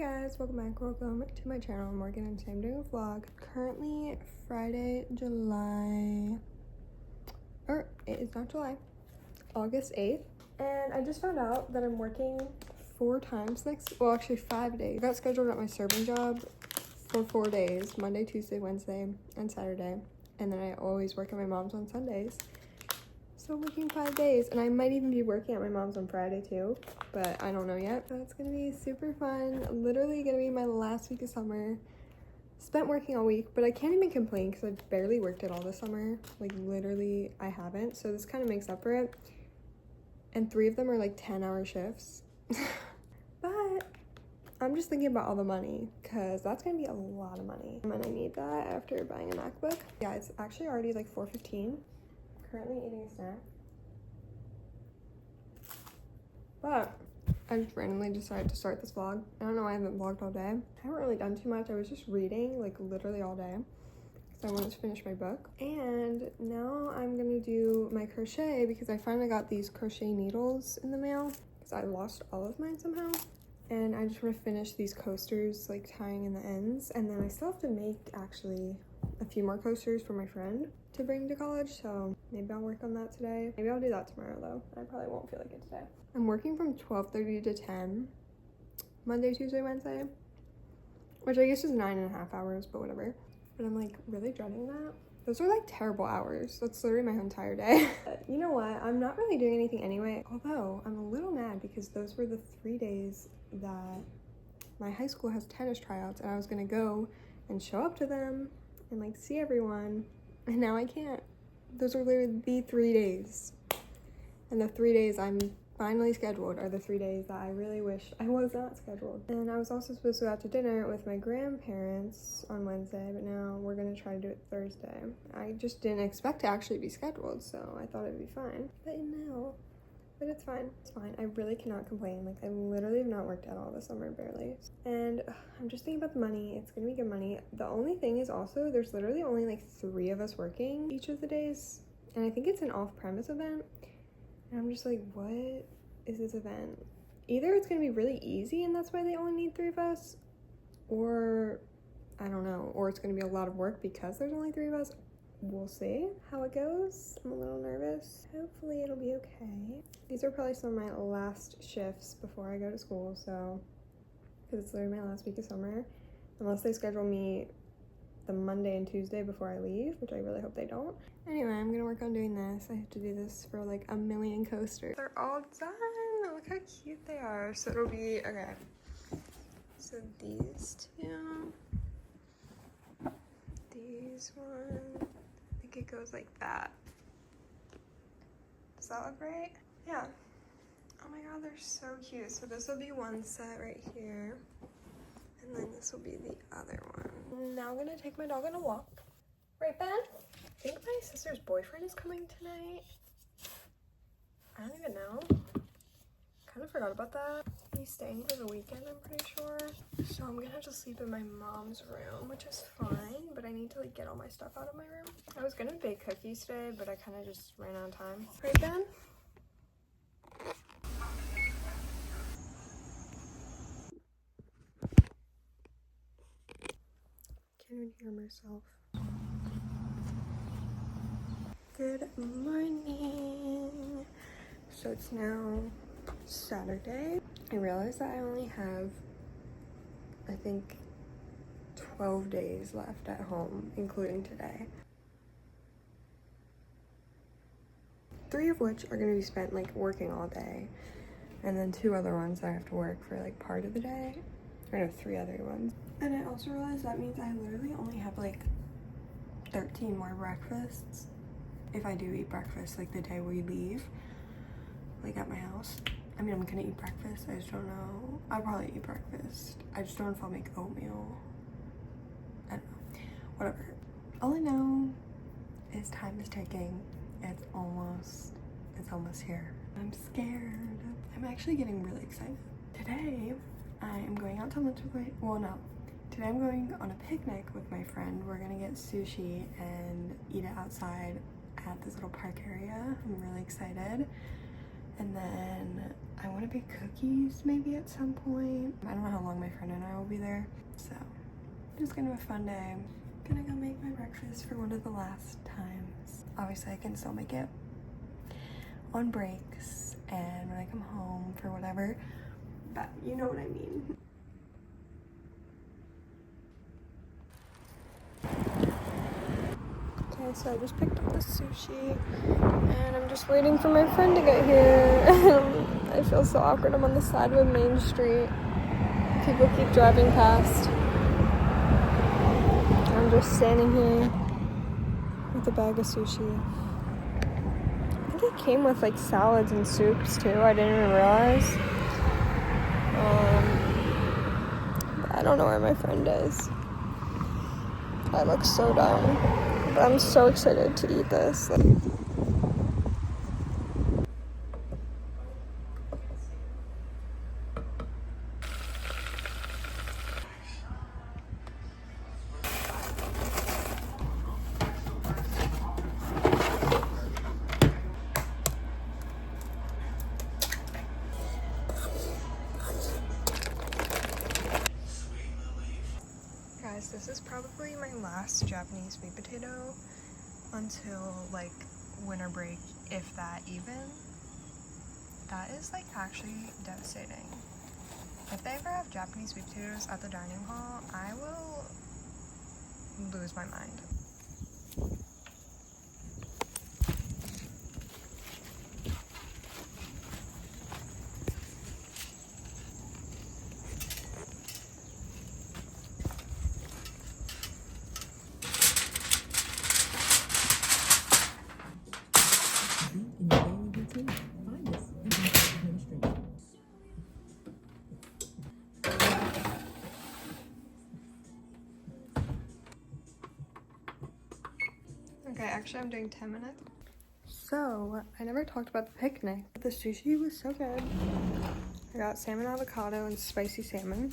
Guys, welcome back. Welcome to my channel. I'm Morgan and today I'm doing a vlog. Currently Friday, it's not July, August 8th. And I just found out that I'm working 4 times actually 5 days. I got scheduled at my serving job for 4 days, Monday, Tuesday, Wednesday, and Saturday. And then I always work at my mom's on Sundays. So I'm working 5 days, and I might even be working at my mom's on Friday too, but I don't know yet. But it's gonna be super fun. Literally gonna be my last week of summer. Spent working all week, but I can't even complain because I've barely worked at all this summer. Like literally I haven't, so this kind of makes up for it. And 3 of them are like 10-hour shifts. But I'm just thinking about all the money because that's gonna be a lot of money. And I need that after buying a MacBook. Yeah, it's actually already like 4:15. Currently eating a snack, but I just randomly decided to start this vlog. I don't know why I haven't vlogged all day. I haven't really done too much. I was just reading like literally all day because I wanted to finish my book. And now I'm gonna do my crochet because I finally got these crochet needles in the mail because I lost all of mine somehow. And I just want to finish these coasters, like tying in the ends, and then I still have to make actually a few more coasters for my friend to bring to college, so maybe I'll work on that today. Maybe I'll do that tomorrow though. I probably won't feel like it today. I'm working from 12:30 to 10, Monday, Tuesday, Wednesday, which I guess is 9.5 hours, but whatever. But I'm like really dreading that. Those are like terrible hours. That's literally my entire day. But you know what? I'm not really doing anything anyway, although I'm a little mad because those were the 3 days that my high school has tennis tryouts, and I was gonna go and show up to them and like see everyone, and now I can't. Those are literally the 3 days, and the 3 days I'm finally scheduled are the 3 days that I really wish I was not scheduled. And I was also supposed to go out to dinner with my grandparents on Wednesday, but now we're gonna try to do it Thursday. I just didn't expect to actually be scheduled, so I thought it'd be fine, but it's fine. It's fine. I really cannot complain. Like, I literally have not worked at all this summer, barely. And I'm just thinking about the money. It's gonna be good money. The only thing is also, there's literally only like 3 of us working each of the days. And I think it's an off-premise event. And I'm just like, what is this event? Either it's gonna be really easy and that's why they only need 3 of us, or I don't know, or it's gonna be a lot of work because there's only 3 of us. We'll see how it goes. I'm a little nervous. Hopefully it'll be okay. These are probably some of my last shifts before I go to school, so, because it's literally my last week of summer, unless they schedule me the Monday and Tuesday before I leave, which I really hope they don't. Anyway, I'm gonna work on doing this. I have to do this for like a million coasters. They're all done. Look how cute they are. So it'll be, okay, so these 2, these one, it goes like that. Does that look right? Yeah. Oh my god, they're so cute. So this will be one set right here, and then this will be the other one. Now I'm gonna take my dog on a walk. Right, Ben? I think my sister's boyfriend is coming tonight. I don't even know. Kind of forgot about that. He's staying for the weekend, I'm pretty sure. So I'm gonna have to sleep in my mom's room, which is fine, but I need to like get all my stuff out of my room. I was gonna bake cookies today, but I kind of just ran out of time. Right, Ben? Can't even hear myself. Good morning. So it's now Saturday. I realized that I only have, I think, 12 days left at home, including today. 3 of which are gonna be spent like working all day, and then 2 other ones I have to work for like part of the day. Or no, 3 other ones. And I also realized that means I literally only have like 13 more breakfasts. If I do eat breakfast like the day we leave, like at my house. I mean, I'm gonna eat breakfast, I just don't know. I'll probably eat breakfast. I just don't know if I'll make oatmeal. I don't know. Whatever. All I know is time is ticking. It's almost here. I'm scared. I'm actually getting really excited. Today, I am going out to lunch with today I'm going on a picnic with my friend. We're gonna get sushi and eat it outside at this little park area. I'm really excited. And then I want to bake cookies maybe at some point. I don't know how long my friend and I be there. So it's gonna be a fun day. I'm gonna go make my breakfast for one of the last times. Obviously I can still make it on breaks and when I come home for whatever, but you know what I mean. Okay, so I just picked up the sushi and I'm just waiting for my friend to get here. I feel so awkward. I'm on the side of a main street. People keep driving past. I'm just standing here with a bag of sushi. I think it came with like salads and soups too. I didn't even realize. I don't know where my friend is. I look so dumb. But I'm so excited to eat this. Guys, this is probably my last Japanese sweet potato until like winter break, if that even. That is like actually devastating. If they ever have Japanese sweet potatoes at the dining hall, I will lose my mind. Okay, actually I'm doing 10 minutes. So, I never talked about the picnic. The sushi was so good. I got salmon avocado and spicy salmon.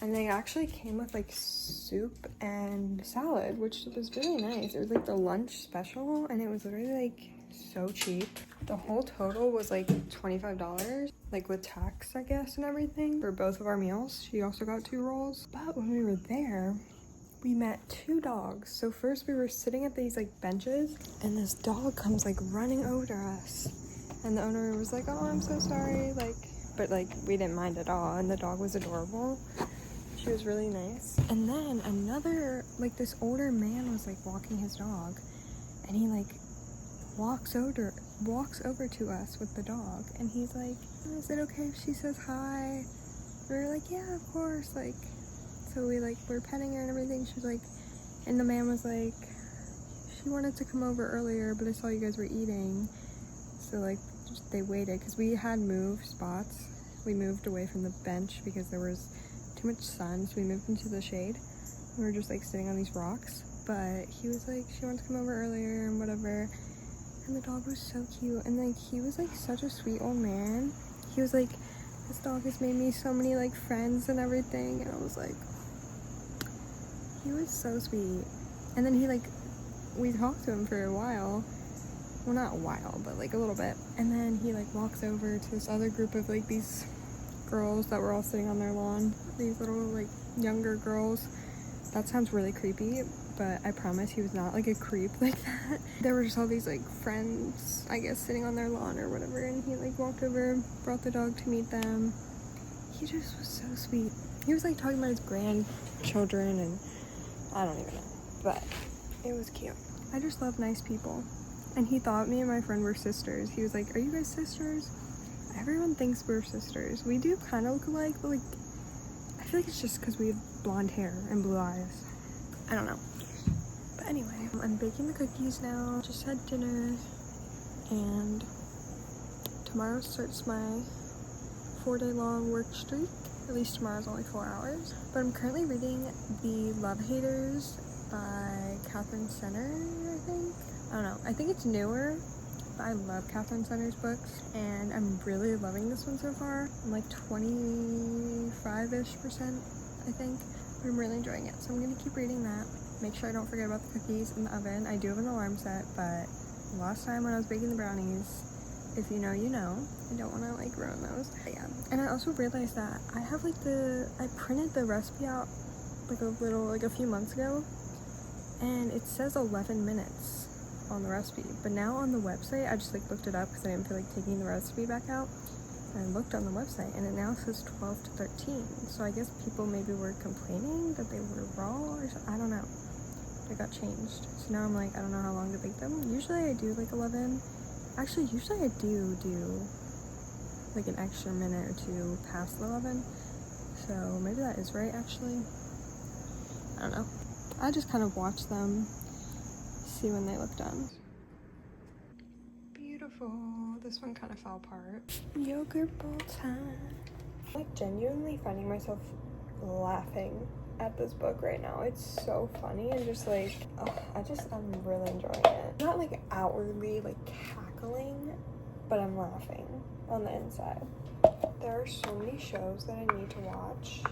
And they actually came with like soup and salad, which was really nice. It was like the lunch special and it was literally like so cheap. The whole total was like $25, like with tax, I guess, and everything for both of our meals. She also got 2 rolls. But when we were there, we met 2 dogs. So first we were sitting at these like benches and this dog comes like running over to us. And the owner was like, oh, I'm so sorry. But we didn't mind at all. And the dog was adorable. She was really nice. And then another, like this older man was like walking his dog and he like walks over to us with the dog. And he's like, oh, is it okay if she says hi? We were like, yeah, of course. Like, so we're petting her and everything. She's like, and the man was like, she wanted to come over earlier, but I saw you guys were eating. So like, they waited because we had moved spots. We moved away from the bench because there was too much sun. So we moved into the shade. We were just like sitting on these rocks. But he was like, she wanted to come over earlier and whatever. And the dog was so cute. And like, he was like such a sweet old man. He was like, this dog has made me so many like friends and everything. And I was like, he was so sweet. And then we talked to him for a while. Well, not a while, but like a little bit. And then he like walks over to this other group of like these girls that were all sitting on their lawn. These little like younger girls. That sounds really creepy, but I promise he was not like a creep like that. There were just all these like friends, I guess, sitting on their lawn or whatever. And he like walked over, brought the dog to meet them. He just was so sweet. He was like talking about his grandchildren and I don't even know, but it was cute. I just love nice people. And he thought me and my friend were sisters. He was like, are you guys sisters? Everyone thinks we're sisters. We do kind of look alike, but like, I feel like it's just because we have blonde hair and blue eyes. I don't know. But anyway, I'm baking the cookies now. Just had dinner. And tomorrow starts my 4-day-long work streak. At least tomorrow's only 4 hours. But I'm currently reading The Love Haters by Catherine Senner, I think. I don't know. I think it's newer, but I love Catherine Senner's books. And I'm really loving this one so far. I'm like 25-ish%, I think. But I'm really enjoying it. So I'm going to keep reading that. Make sure I don't forget about the cookies in the oven. I do have an alarm set, but last time when I was baking the brownies, if you know, you know. I don't want to like ruin those. But yeah, And I also realized that I have like I printed the recipe out like a few months ago, and it says 11 minutes on the recipe, but now on the website, I just like looked it up because I didn't feel like taking the recipe back out. And I looked on the website and it now says 12 to 13. So I guess people maybe were complaining that they were raw or something. I don't know. It got changed. So now I'm like, I don't know how long to bake them. Usually I do like 11. Actually, usually I do like an extra minute or two past 11. So maybe that is right actually. I don't know. I just kind of watch them, see when they look done. Beautiful. This one kind of fell apart. Yogurt bowl time. I'm like genuinely finding myself laughing at this book right now. It's so funny and just like, I'm really enjoying it. Not like outwardly like cackling, but I'm laughing on the inside. There are so many shows that I need to watch.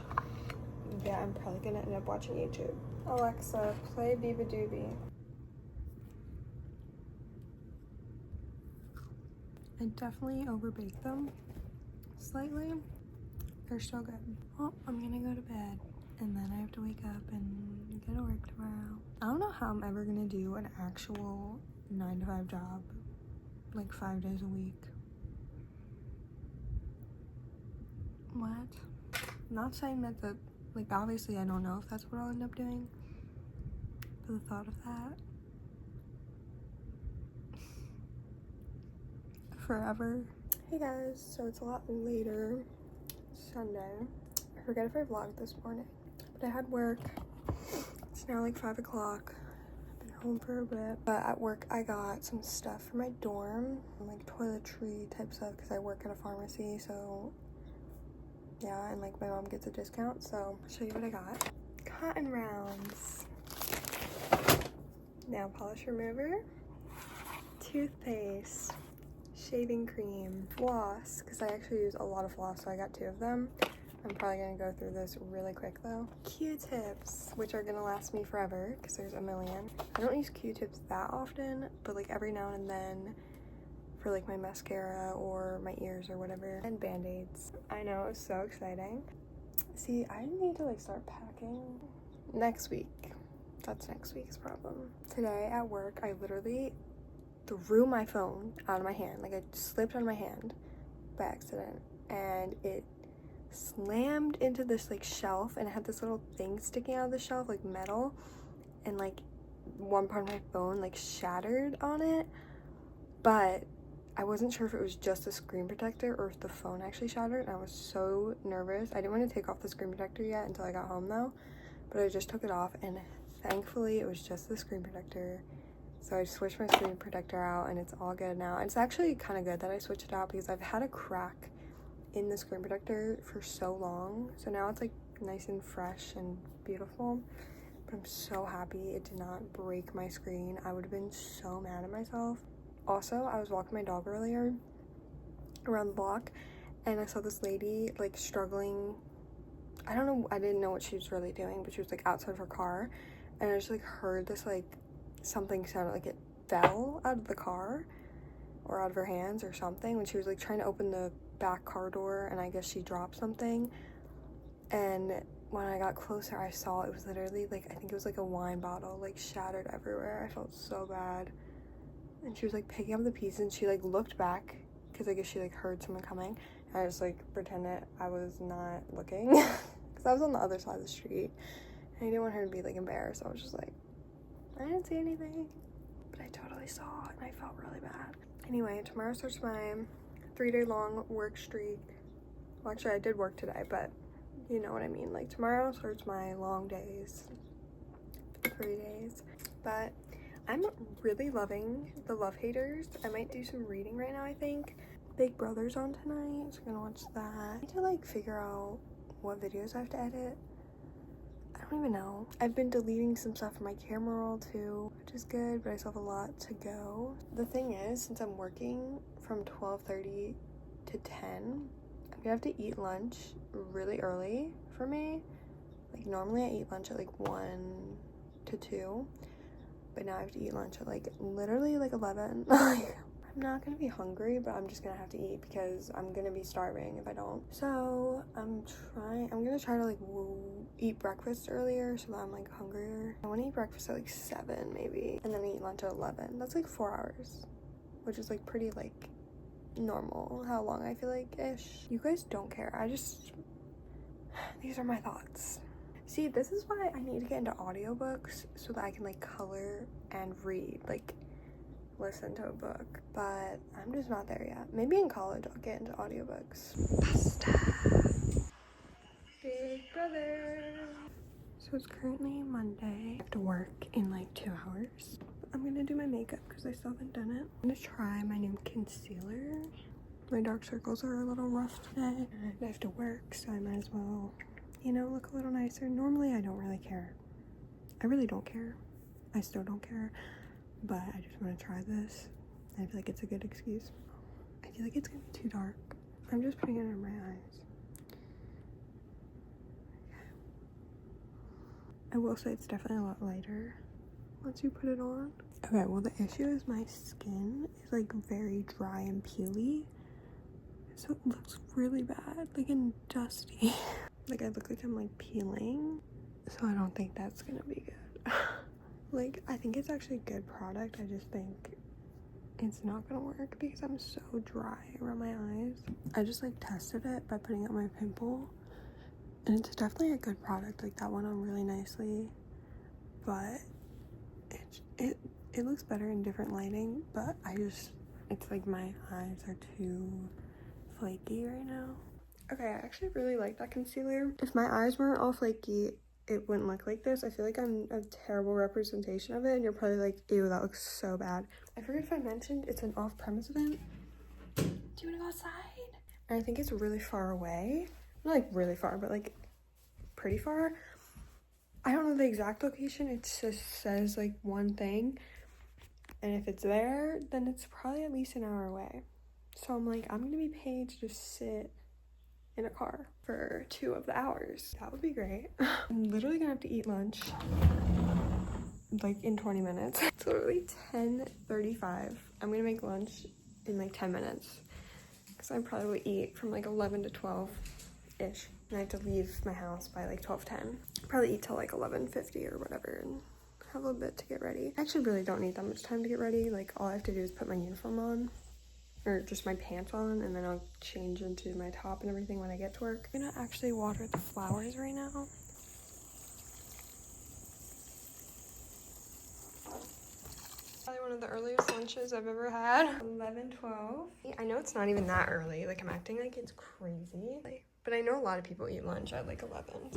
Yeah, I'm probably gonna end up watching YouTube. Alexa, play Biba Doobie. I definitely overbaked them slightly. They're so good. Well, I'm gonna go to bed and then I have to wake up and go to work tomorrow. I don't know how I'm ever gonna do an actual 9-to-5 job like 5 days a week. What? I'm not saying that like obviously I don't know if that's what I'll end up doing, but the thought of that forever. Hey guys, so it's a lot later, Sunday. I forget if I vlogged this morning, but I had work. It's now like 5 o'clock. I've been home for a bit, but at work I got some stuff for my dorm, like toiletry type stuff, because I work at a pharmacy, so yeah, and like my mom gets a discount, so I'll show you what I got. Cotton rounds, nail polish remover, toothpaste, shaving cream, floss, because I actually use a lot of floss, so I got 2 of them. I'm probably gonna go through this really quick though. Q-tips, which are gonna last me forever because there's a million. I don't use Q-tips that often, but like every now and then for like my mascara or my ears or whatever. And band-aids. I know, it's so exciting. See, I need to like start packing next week. That's next week's problem. Today at work, I literally threw my phone out of my hand. Like, I slipped on my hand by accident and it slammed into this like shelf, and it had this little thing sticking out of the shelf, like metal, and like one part of my phone like shattered on it, but I wasn't sure if it was just the screen protector or if the phone actually shattered, and I was so nervous. I didn't want to take off the screen protector yet until I got home though, but I just took it off and thankfully it was just the screen protector. So I switched my screen protector out and it's all good now. And it's actually kind of good that I switched it out because I've had a crack in the screen protector for so long. So now it's like nice and fresh and beautiful. But I'm so happy it did not break my screen. I would have been so mad at myself. Also, I was walking my dog earlier around the block and I saw this lady like struggling. I don't know, I didn't know what she was really doing, but she was like outside of her car and I just like heard this like something sounded like it fell out of the car or out of her hands or something when she was like trying to open the back car door, and I guess she dropped something. And when I got closer, I saw it was literally like, I think it was like a wine bottle like shattered everywhere. I felt so bad. And she was like picking up the pieces and she like looked back because I guess she like heard someone coming, and I just like pretended I was not looking because I was on the other side of the street and I didn't want her to be like embarrassed. I was just like, I didn't see anything, but I totally saw it and I felt really bad. Anyway, tomorrow starts my 3-day long work streak. Well, actually I did work today, but you know what I mean. Like tomorrow starts my long days, 3 days. But I'm really loving the Love Haters. I might do some reading right now, I think. Big Brother's on tonight, so I'm gonna watch that. I need to like figure out what videos I have to edit. I don't even know. I've been deleting some stuff from my camera roll too, which is good, but I still have a lot to go. The thing is, since I'm working from 12:30 to 10, I'm gonna have to eat lunch really early for me. Like normally I eat lunch at like 1 to 2, but now I have to eat lunch at like literally like 11. Like I'm I'm not gonna be hungry, but I'm just gonna have to eat because I'm gonna be starving if I don't. So I'm gonna try to like eat breakfast earlier so that I'm like hungrier. I want to eat breakfast at like 7 maybe, and then eat lunch at 11. That's like 4 hours, which is like pretty like normal how long I feel like ish. You guys don't care. These are my thoughts. See, this is why I need to get into audiobooks so that I can like color and read, like listen to a book, but I'm just not there yet. Maybe in college I'll get into audiobooks. Pasta. Big brother. So it's currently Monday. I have to work in like 2 hours. I'm gonna do my makeup because I still haven't done it. I'm gonna try my new concealer. My dark circles are a little rough today. And I have to work, so I might as well, you know, look a little nicer. Normally I don't really care. I really don't care. I still don't care. But I just want to try this. I feel like it's a good excuse. I feel like it's gonna be too dark. I'm just putting it under my eyes. Okay. I will say it's definitely a lot lighter once you put it on. Okay, well the issue is my skin is like very dry and peely. So it looks really bad, like and dusty. Like I look like I'm like peeling. So I don't think that's gonna be good. Like, I think it's actually a good product. I just think it's not gonna work because I'm so dry around my eyes. I just like tested it by putting it on my pimple, and it's definitely a good product. Like that went on really nicely, but it looks better in different lighting. But it's like my eyes are too flaky right now. Okay, I actually really like that concealer. If my eyes weren't all flaky, it wouldn't look like this. I feel like I'm a terrible representation of it, and you're probably like, ew, that looks so bad. I forget if I mentioned it's an off-premise event. Do you want to go outside? And I think it's really far away. Not like really far, but like pretty far. I don't know the exact location. It just says like one thing, and if it's there, then it's probably at least an hour away. So I'm like, I'm gonna be paid to just sit in a car for 2 of the hours. That would be great. I'm literally gonna have to eat lunch like in 20 minutes. It's literally 10:35. I'm gonna make lunch in like 10 minutes because I probably will eat from like 11 to 12 ish, and I have to leave my house by like 12:10. Probably eat till like 11:50 or whatever and have a little bit to get ready. I actually really don't need that much time to get ready. Like all I have to do is put my uniform on, or just my pants on, and then I'll change into my top and everything when I get to work. I'm gonna actually water the flowers right now. Probably one of the earliest lunches I've ever had. 11:12. I know it's not even that early. Like I'm acting like it's crazy. But I know a lot of people eat lunch at like 11.